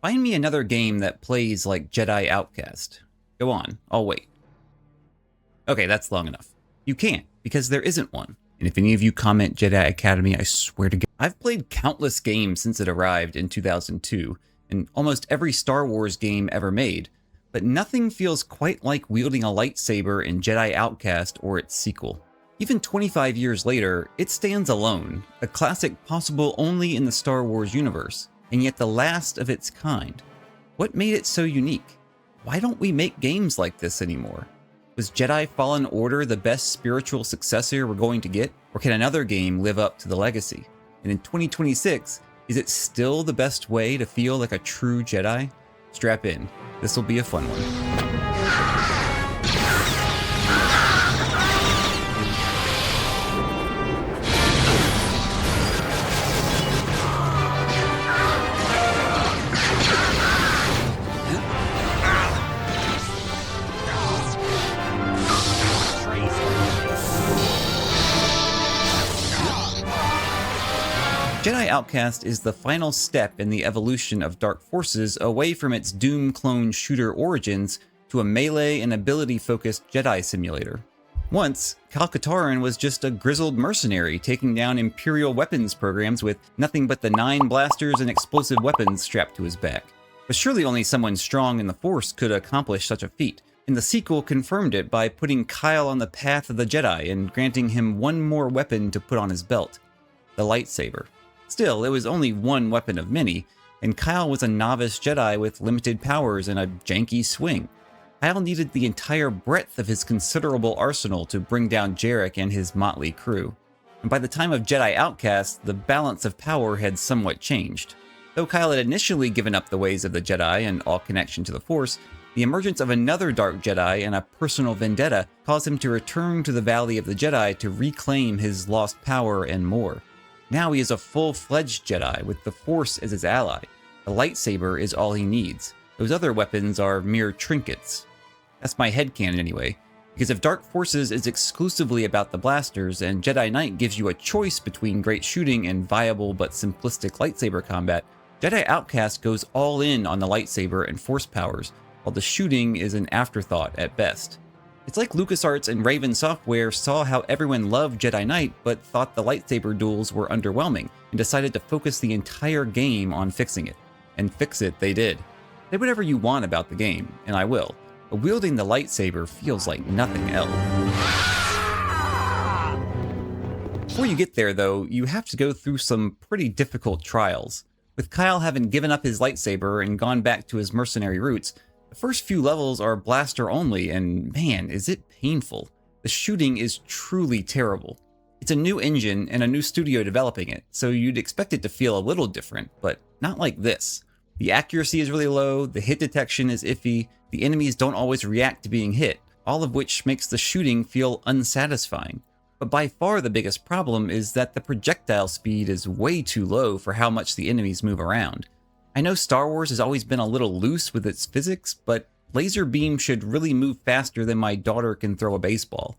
Find me another game that plays like Jedi Outcast. Go on, I'll wait. Okay, that's long enough. You can't, because there isn't one. And if any of you comment Jedi Academy, I swear to God. I've played countless games since it arrived in 2002, and almost every Star Wars game ever made, but nothing feels quite like wielding a lightsaber in Jedi Outcast or its sequel. Even 25 years later, it stands alone, a classic possible only in the Star Wars universe, and yet the last of its kind. What made it so unique? Why don't we make games like this anymore? Was Jedi Fallen Order the best spiritual successor we're going to get? Or can another game live up to the legacy? And in 2026, is it still the best way to feel like a true Jedi? Strap in, this will be a fun one. Jedi Outcast is the final step in the evolution of Dark Forces away from its Doom clone shooter origins to a melee and ability-focused Jedi simulator. Once, Kal Katarn was just a grizzled mercenary taking down Imperial weapons programs with nothing but the 9 blasters and explosive weapons strapped to his back. But surely only someone strong in the Force could accomplish such a feat, and the sequel confirmed it by putting Kyle on the path of the Jedi and granting him one more weapon to put on his belt: the lightsaber. Still, it was only one weapon of many, and Kyle was a novice Jedi with limited powers and a janky swing. Kyle needed the entire breadth of his considerable arsenal to bring down Jarek and his motley crew. And by the time of Jedi Outcast, the balance of power had somewhat changed. Though Kyle had initially given up the ways of the Jedi and all connection to the Force, the emergence of another Dark Jedi and a personal vendetta caused him to return to the Valley of the Jedi to reclaim his lost power and more. Now he is a full-fledged Jedi with the Force as his ally. The lightsaber is all he needs. Those other weapons are mere trinkets. That's my headcanon anyway, because if Dark Forces is exclusively about the blasters and Jedi Knight gives you a choice between great shooting and viable but simplistic lightsaber combat, Jedi Outcast goes all in on the lightsaber and Force powers, while the shooting is an afterthought at best. It's like LucasArts and Raven Software saw how everyone loved Jedi Knight but thought the lightsaber duels were underwhelming and decided to focus the entire game on fixing it. And fix it they did. Say whatever you want about the game, and I will, but wielding the lightsaber feels like nothing else. Before you get there though, you have to go through some pretty difficult trials. With Kyle having given up his lightsaber and gone back to his mercenary roots, the first few levels are blaster only, and man, is it painful. The shooting is truly terrible. It's a new engine and a new studio developing it, so you'd expect it to feel a little different, but not like this. The accuracy is really low, the hit detection is iffy, the enemies don't always react to being hit, all of which makes the shooting feel unsatisfying. But by far the biggest problem is that the projectile speed is way too low for how much the enemies move around. I know Star Wars has always been a little loose with its physics, but laser beam should really move faster than my daughter can throw a baseball.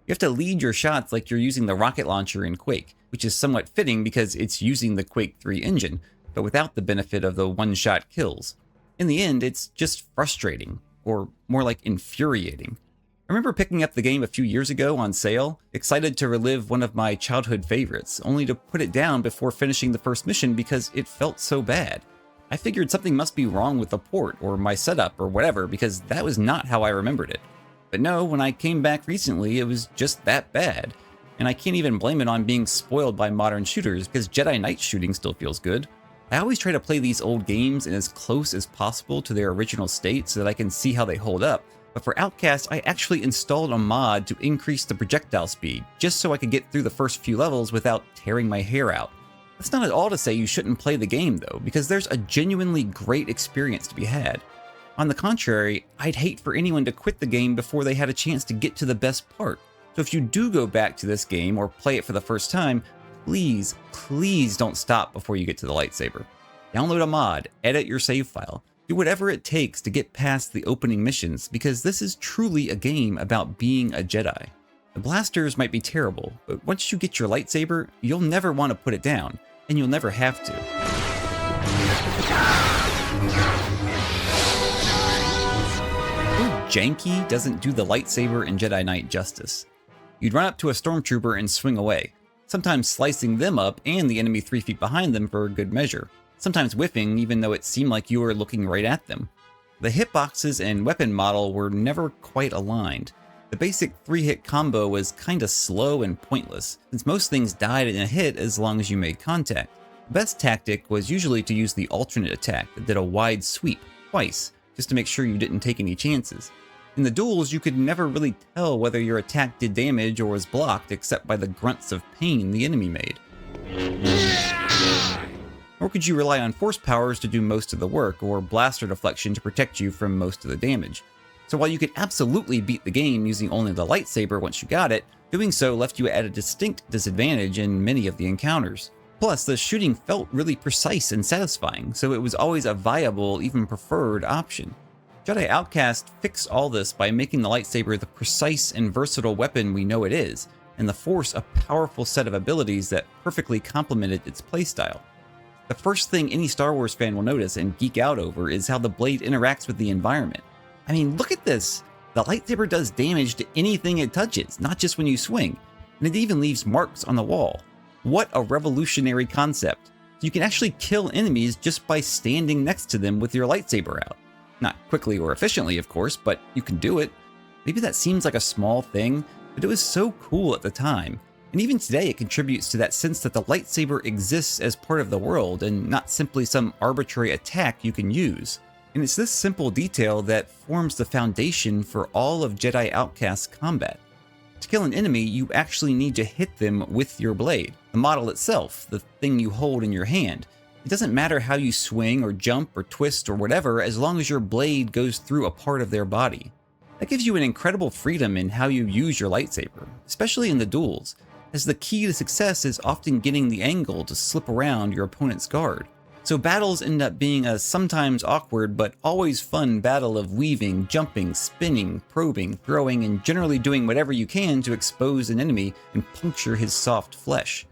You have to lead your shots like you're using the rocket launcher in Quake, which is somewhat fitting because it's using the Quake 3 engine, but without the benefit of the one-shot kills. In the end, it's just frustrating, or more like infuriating. I remember picking up the game a few years ago on sale, excited to relive one of my childhood favorites, only to put it down before finishing the first mission because it felt so bad. I figured something must be wrong with the port or my setup or whatever because that was not how I remembered it. But no, when I came back recently, it was just that bad. And I can't even blame it on being spoiled by modern shooters because Jedi Knight shooting still feels good. I always try to play these old games in as close as possible to their original state so that I can see how they hold up. But for Outcast, I actually installed a mod to increase the projectile speed, just so I could get through the first few levels without tearing my hair out. That's not at all to say you shouldn't play the game though, because there's a genuinely great experience to be had. On the contrary, I'd hate for anyone to quit the game before they had a chance to get to the best part. So if you do go back to this game or play it for the first time, please don't stop before you get to the lightsaber. Download a mod, edit your save file, do whatever it takes to get past the opening missions, because this is truly a game about being a Jedi. The blasters might be terrible, but once you get your lightsaber, you'll never want to put it down, and you'll never have to. janky doesn't do the lightsaber in Jedi Knight justice. You'd run up to a stormtrooper and swing away, sometimes slicing them up and the enemy 3 feet behind them for good measure, sometimes whiffing even though it seemed like you were looking right at them. The hitboxes and weapon model were never quite aligned. The basic 3-hit combo was kinda slow and pointless, since most things died in a hit as long as you made contact. The best tactic was usually to use the alternate attack that did a wide sweep, twice, just to make sure you didn't take any chances. In the duels, you could never really tell whether your attack did damage or was blocked except by the grunts of pain the enemy made. Nor could you rely on force powers to do most of the work, or blaster deflection to protect you from most of the damage. So while you could absolutely beat the game using only the lightsaber once you got it, doing so left you at a distinct disadvantage in many of the encounters. Plus, the shooting felt really precise and satisfying, so it was always a viable, even preferred option. Jedi Outcast fixed all this by making the lightsaber the precise and versatile weapon we know it is, and the Force a powerful set of abilities that perfectly complemented its playstyle. The first thing any Star Wars fan will notice and geek out over is how the blade interacts with the environment. I mean, look at this! The lightsaber does damage to anything it touches, not just when you swing, and it even leaves marks on the wall. What a revolutionary concept! You can actually kill enemies just by standing next to them with your lightsaber out. Not quickly or efficiently, of course, but you can do it. Maybe that seems like a small thing, but it was so cool at the time. And even today it contributes to that sense that the lightsaber exists as part of the world and not simply some arbitrary attack you can use. And it's this simple detail that forms the foundation for all of Jedi Outcast combat. To kill an enemy, you actually need to hit them with your blade, the model itself, the thing you hold in your hand. It doesn't matter how you swing or jump or twist or whatever, as long as your blade goes through a part of their body. That gives you an incredible freedom in how you use your lightsaber, especially in the duels, as the key to success is often getting the angle to slip around your opponent's guard. So battles end up being a sometimes awkward but always fun battle of weaving, jumping, spinning, probing, throwing, and generally doing whatever you can to expose an enemy and puncture his soft flesh.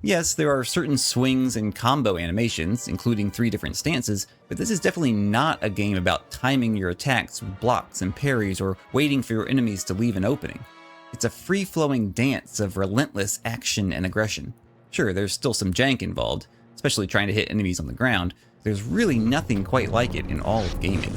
Yes, there are certain swings and combo animations, including 3 different stances, but this is definitely not a game about timing your attacks with blocks and parries or waiting for your enemies to leave an opening. It's a free-flowing dance of relentless action and aggression. Sure, there's still some jank involved, especially trying to hit enemies on the ground. There's really nothing quite like it in all of gaming.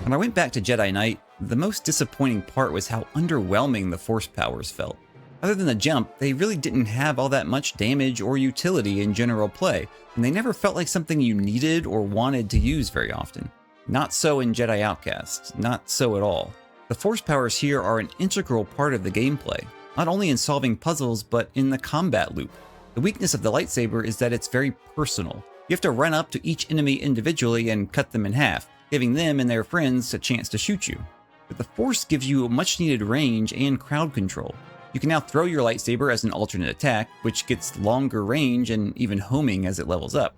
When I went back to Jedi Knight, the most disappointing part was how underwhelming the force powers felt. Other than the jump, they really didn't have all that much damage or utility in general play, and they never felt like something you needed or wanted to use very often. Not so in Jedi Outcast, not so at all. The force powers here are an integral part of the gameplay, not only in solving puzzles but in the combat loop. The weakness of the lightsaber is that it's very personal. You have to run up to each enemy individually and cut them in half, giving them and their friends a chance to shoot you. But the force gives you much needed range and crowd control. You can now throw your lightsaber as an alternate attack, which gets longer range and even homing as it levels up.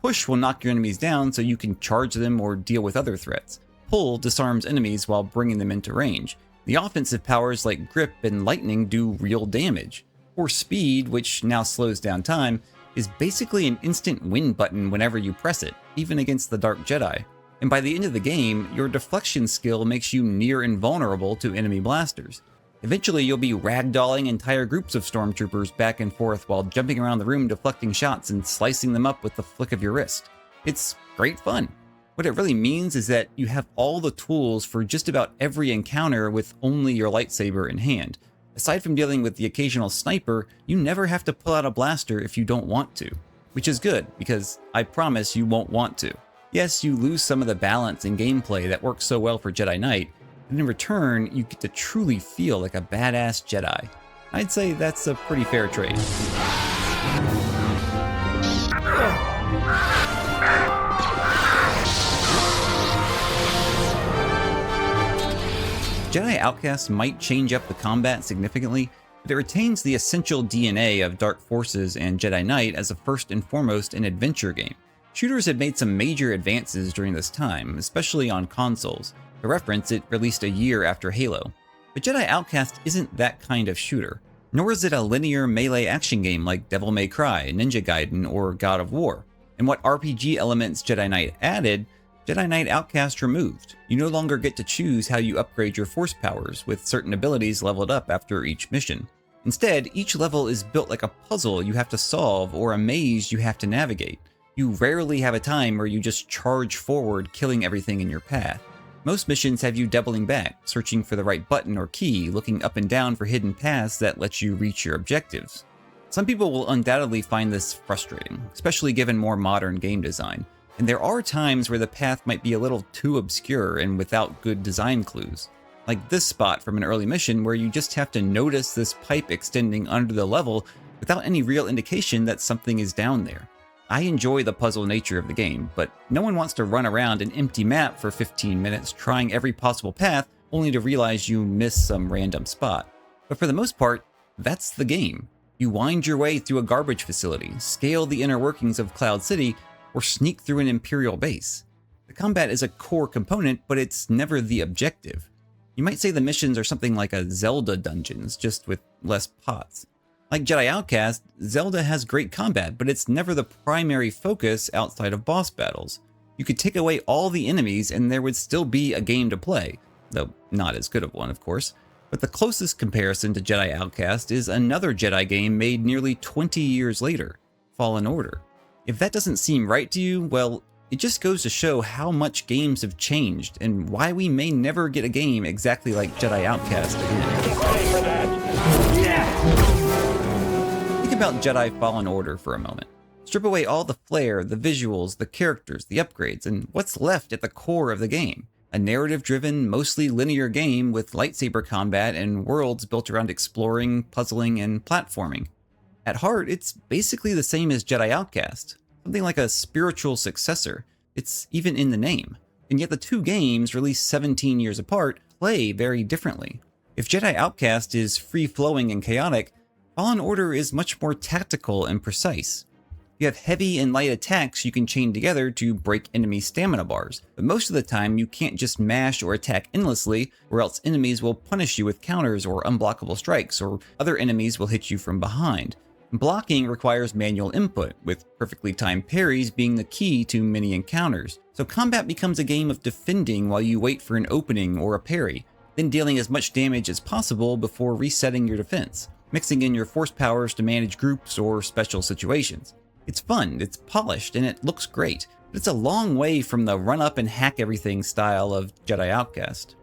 Push will knock your enemies down so you can charge them or deal with other threats. Pull disarms enemies while bringing them into range. The offensive powers like grip and lightning do real damage. Or speed, which now slows down time, is basically an instant win button whenever you press it, even against the Dark Jedi. And by the end of the game, your deflection skill makes you near invulnerable to enemy blasters. Eventually, you'll be ragdolling entire groups of stormtroopers back and forth while jumping around the room deflecting shots and slicing them up with the flick of your wrist. It's great fun. What it really means is that you have all the tools for just about every encounter with only your lightsaber in hand. Aside from dealing with the occasional sniper, you never have to pull out a blaster if you don't want to. Which is good, because I promise you won't want to. Yes, you lose some of the balance and gameplay that works so well for Jedi Knight, and in return, you get to truly feel like a badass Jedi. I'd say that's a pretty fair trade. Jedi Outcast might change up the combat significantly, but it retains the essential DNA of Dark Forces and Jedi Knight as a first and foremost an adventure game. Shooters had made some major advances during this time, especially on consoles. For reference, it released a year after Halo. But Jedi Outcast isn't that kind of shooter, nor is it a linear melee action game like Devil May Cry, Ninja Gaiden, or God of War. And what RPG elements Jedi Knight added, Jedi Knight Outcast removed. You no longer get to choose how you upgrade your force powers, with certain abilities leveled up after each mission. Instead, each level is built like a puzzle you have to solve or a maze you have to navigate. You rarely have a time where you just charge forward, killing everything in your path. Most missions have you doubling back, searching for the right button or key, looking up and down for hidden paths that let you reach your objectives. Some people will undoubtedly find this frustrating, especially given more modern game design, and there are times where the path might be a little too obscure and without good design clues. Like this spot from an early mission where you just have to notice this pipe extending under the level without any real indication that something is down there. I enjoy the puzzle nature of the game, but no one wants to run around an empty map for 15 minutes trying every possible path only to realize you missed some random spot. But for the most part, that's the game. You wind your way through a garbage facility, scale the inner workings of Cloud City, or sneak through an Imperial base. The combat is a core component, but it's never the objective. You might say the missions are something like a Zelda dungeons, just with less pots. Like Jedi Outcast, Zelda has great combat, but it's never the primary focus outside of boss battles. You could take away all the enemies and there would still be a game to play, though not as good of one, of course. But the closest comparison to Jedi Outcast is another Jedi game made nearly 20 years later, Fallen Order. If that doesn't seem right to you, well, it just goes to show how much games have changed and why we may never get a game exactly like Jedi Outcast again. Get ready for that. Yeah. Think about Jedi Fallen Order for a moment. Strip away all the flair, the visuals, the characters, the upgrades, and what's left at the core of the game? A narrative-driven, mostly linear game with lightsaber combat and worlds built around exploring, puzzling, and platforming. At heart, it's basically the same as Jedi Outcast, something like a spiritual successor. It's even in the name. And yet the two games, released 17 years apart, play very differently. If Jedi Outcast is free-flowing and chaotic, Fallen Order is much more tactical and precise. You have heavy and light attacks you can chain together to break enemy stamina bars, but most of the time you can't just mash or attack endlessly, or else enemies will punish you with counters or unblockable strikes, or other enemies will hit you from behind. Blocking requires manual input, with perfectly timed parries being the key to many encounters, so combat becomes a game of defending while you wait for an opening or a parry, then dealing as much damage as possible before resetting your defense, mixing in your force powers to manage groups or special situations. It's fun, it's polished, and it looks great, but it's a long way from the run-up and hack everything style of Jedi Outcast.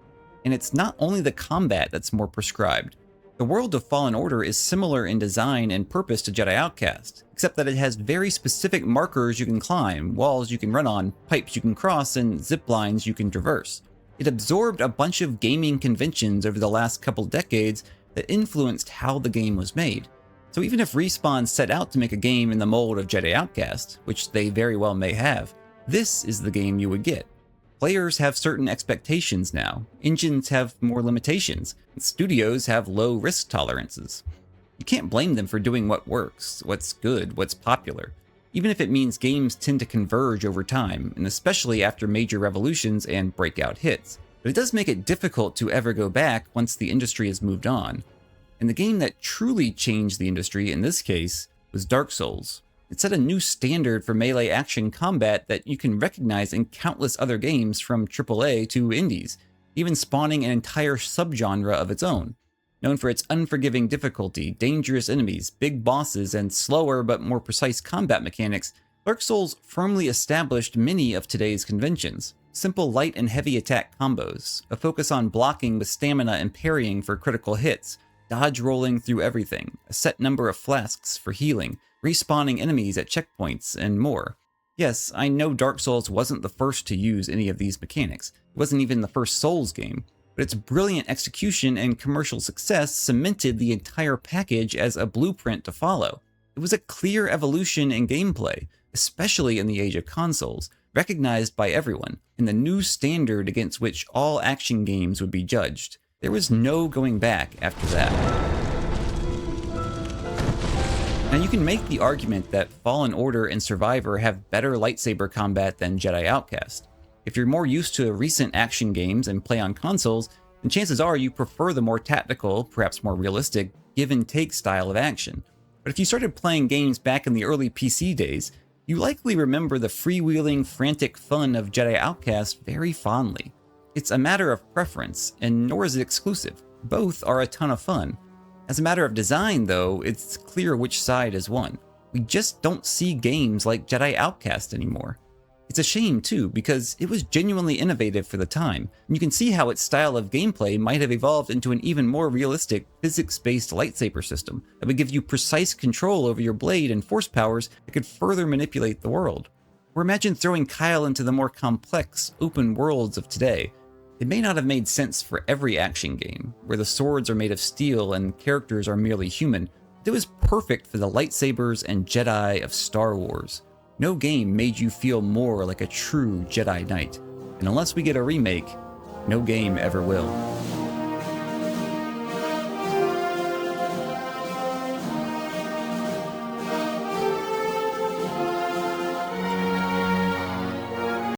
And it's not only the combat that's more prescribed. The world of Fallen Order is similar in design and purpose to Jedi Outcast, except that it has very specific markers you can climb, walls you can run on, pipes you can cross, and zip lines you can traverse. It absorbed a bunch of gaming conventions over the last couple decades that influenced how the game was made. So even if Respawn set out to make a game in the mold of Jedi Outcast, which they very well may have, this is the game you would get. Players have certain expectations now, engines have more limitations, and studios have low risk tolerances. You can't blame them for doing what works, what's good, what's popular, even if it means games tend to converge over time, and especially after major revolutions and breakout hits. But it does make it difficult to ever go back once the industry has moved on. And the game that truly changed the industry in this case was Dark Souls. It set a new standard for melee action combat that you can recognize in countless other games from AAA to indies, even spawning an entire subgenre of its own. Known for its unforgiving difficulty, dangerous enemies, big bosses, and slower but more precise combat mechanics, Dark Souls firmly established many of today's conventions. Simple light and heavy attack combos, a focus on blocking with stamina and parrying for critical hits, dodge rolling through everything, a set number of flasks for healing, respawning enemies at checkpoints, and more. Yes, I know Dark Souls wasn't the first to use any of these mechanics. It wasn't even the first Souls game, but its brilliant execution and commercial success cemented the entire package as a blueprint to follow. It was a clear evolution in gameplay, especially in the age of consoles, recognized by everyone, and the new standard against which all action games would be judged. There was no going back after that. Now you can make the argument that Fallen Order and Survivor have better lightsaber combat than Jedi Outcast. If you're more used to recent action games and play on consoles, then chances are you prefer the more tactical, perhaps more realistic, give and take style of action. But if you started playing games back in the early PC days, You likely remember the freewheeling, frantic fun of Jedi Outcast very fondly. It's a matter of preference, and nor is it exclusive. Both are a ton of fun. As a matter of design, though, it's clear which side is won. We just don't see games like Jedi Outcast anymore. It's a shame, too, because it was genuinely innovative for the time, and you can see how its style of gameplay might have evolved into an even more realistic, physics-based lightsaber system that would give you precise control over your blade and force powers that could further manipulate the world. Or imagine throwing Kyle into the more complex, open worlds of today. It may not have made sense for every action game, where the swords are made of steel and characters are merely human, but it was perfect for the lightsabers and Jedi of Star Wars. No game made you feel more like a true Jedi Knight, and unless we get a remake, no game ever will.